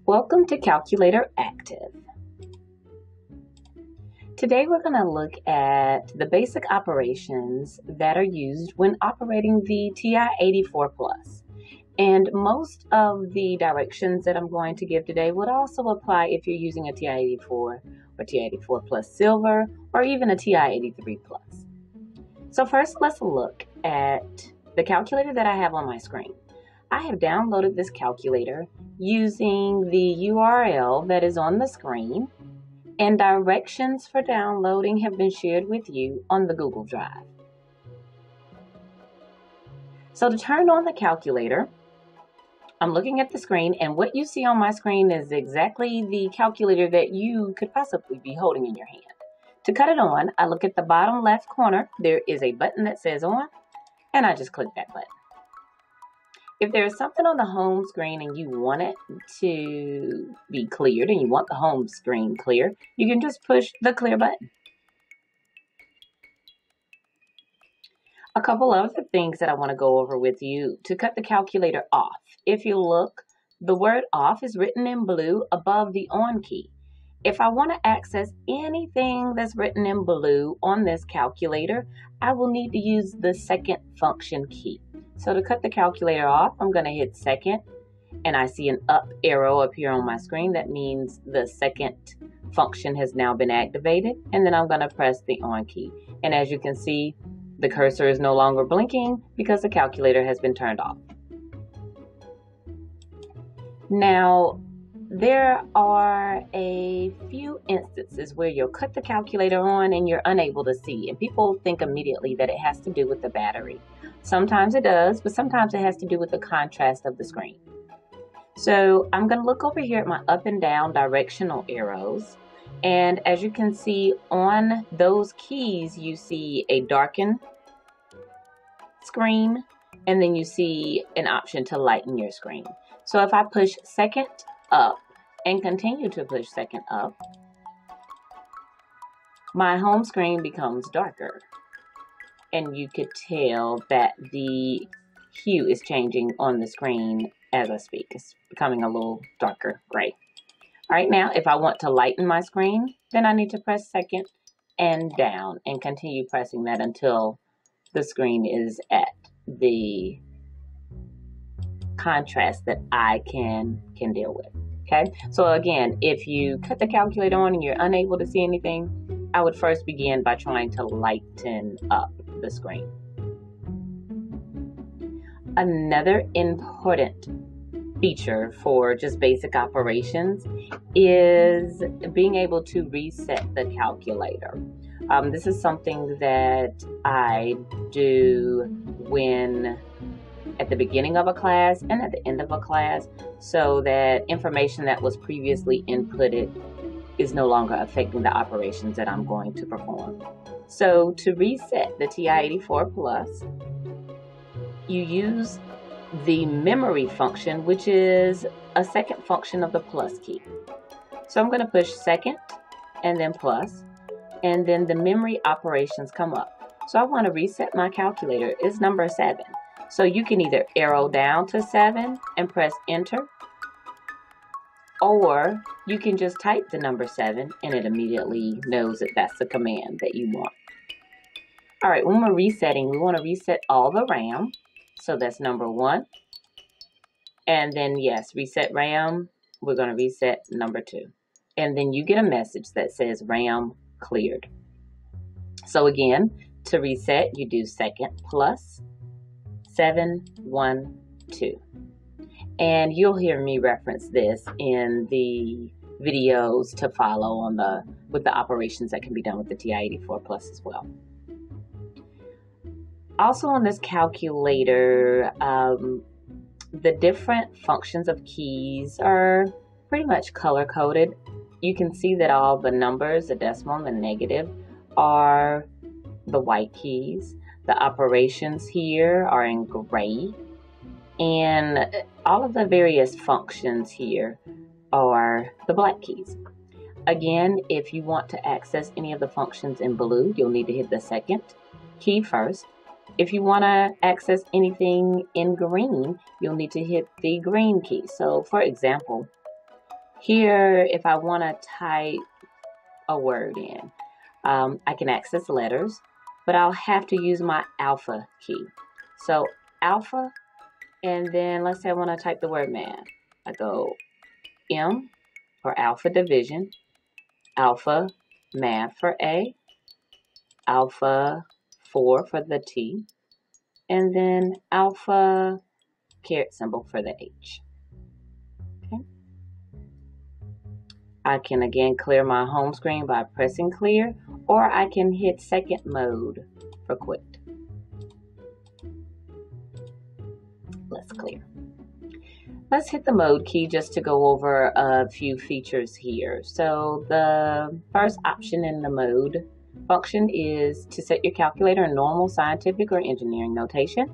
Welcome to Calculator Active. Today we're going to look at the basic operations that are used when operating the TI-84 Plus. And most of the directions that I'm going to give today would also apply if you're using a TI-84 or TI-84 Plus Silver or even a TI-83 Plus. So first, let's look at the calculator that I have on my screen. I have downloaded this calculator using the URL that is on the screen, and directions for downloading have been shared with you on the Google Drive. So to turn on the calculator, I'm looking at the screen, and what you see on my screen is exactly the calculator that you could possibly be holding in your hand. To cut it on, I look at the bottom left corner. There is a button that says on, and I just click that button. If there's something on the home screen and you want it to be cleared and you want the home screen clear, you can just push the clear button. A couple of the things that I want to go over with you to cut the calculator off. If you look, the word off is written in blue above the on key. If I want to access anything that's written in blue on this calculator, I will need to use the second function key. So to cut the calculator off, I'm going to hit second, and I see an up arrow appear on my screen. That means the second function has now been activated, and then I'm going to press the on key. And as you can see, the cursor is no longer blinking because the calculator has been turned off. Now, there are a few instances where you'll cut the calculator on and you're unable to see, and people think immediately that it has to do with the battery. Sometimes it does, but sometimes it has to do with the contrast of the screen. So I'm going to look over here at my up and down directional arrows, and as you can see on those keys, you see a darken screen, and then you see an option to lighten your screen. So if I push second up and continue to push second up, my home screen becomes darker. And you could tell that the hue is changing on the screen as I speak. It's becoming a little darker gray. All right, now if I want to lighten my screen, then I need to press second and down and continue pressing that until the screen is at the contrast that I can deal with. Okay, so again, if you cut the calculator on and you're unable to see anything, I would first begin by trying to lighten up the screen. Another important feature for just basic operations is being able to reset the calculator. This is something that I do when at the beginning of a class and at the end of a class, so that information that was previously inputted is no longer affecting the operations that I'm going to perform. So to reset the TI-84 Plus, you use the memory function, which is a second function of the plus key. So I'm going to push second and then plus, and then the memory operations come up. So I want to reset my calculator. It's number 7. So you can either arrow down to 7 and press enter, or you can just type the number 7 and it immediately knows that that's the command that you want. All right, when we're resetting, we want to reset all the RAM. So that's number 1. And then yes, reset RAM, we're going to reset number 2. And then you get a message that says RAM cleared. So again, to reset, you do second plus 7, 1, 2. And you'll hear me reference this in the videos to follow with the operations that can be done with the TI-84 Plus as well. Also on this calculator, the different functions of keys are pretty much color-coded. You can see that all the numbers, the decimal and the negative, are the white keys. The operations here are in gray. And all of the various functions here are the black keys. Again, if you want to access any of the functions in blue, you'll need to hit the second key first, If you want to access anything in green, you'll need to hit the green key. So for example, here, if I want to type a word in, I can access letters, but I'll have to use my alpha key. So alpha, and then let's say I want to type the word math. I go M for alpha division, alpha math for A, alpha 4 for the T, and then alpha caret symbol for the H. Okay. I can again clear my home screen by pressing clear, or I can hit second mode for quit. Let's clear. Let's hit the mode key just to go over a few features here. So the first option in the mode function is to set your calculator in normal, scientific, or engineering notation.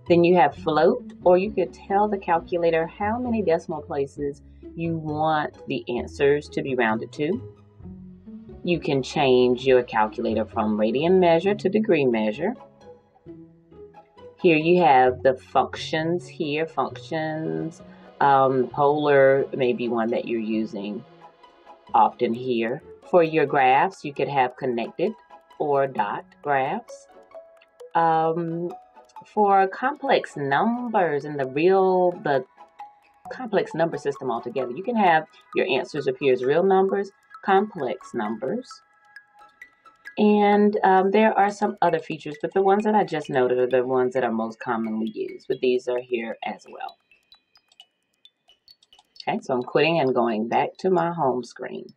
Then you have float, or you could tell the calculator how many decimal places you want the answers to be rounded to. You can change your calculator from radian measure to degree measure. Here you have the functions here, functions, polar may be one that you're using often here. For your graphs, you could have connected or dot graphs. For complex numbers and the complex number system altogether, you can have your answers appear as real numbers, complex numbers. And there are some other features, but the ones that I just noted are the ones that are most commonly used, but these are here as well. Okay, so I'm quitting and going back to my home screen.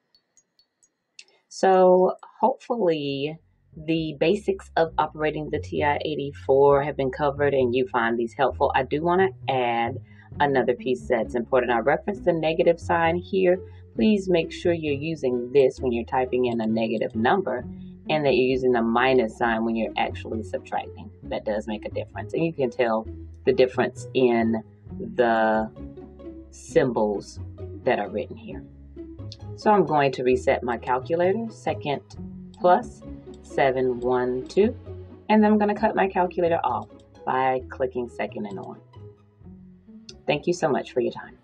So hopefully the basics of operating the TI-84 have been covered and you find these helpful. I do want to add another piece that's important. I referenced the negative sign here. Please make sure you're using this when you're typing in a negative number, and that you're using the minus sign when you're actually subtracting. That does make a difference. And you can tell the difference in the symbols that are written here. So I'm going to reset my calculator, second plus 712, and then I'm going to cut my calculator off by clicking second and on. Thank you so much for your time.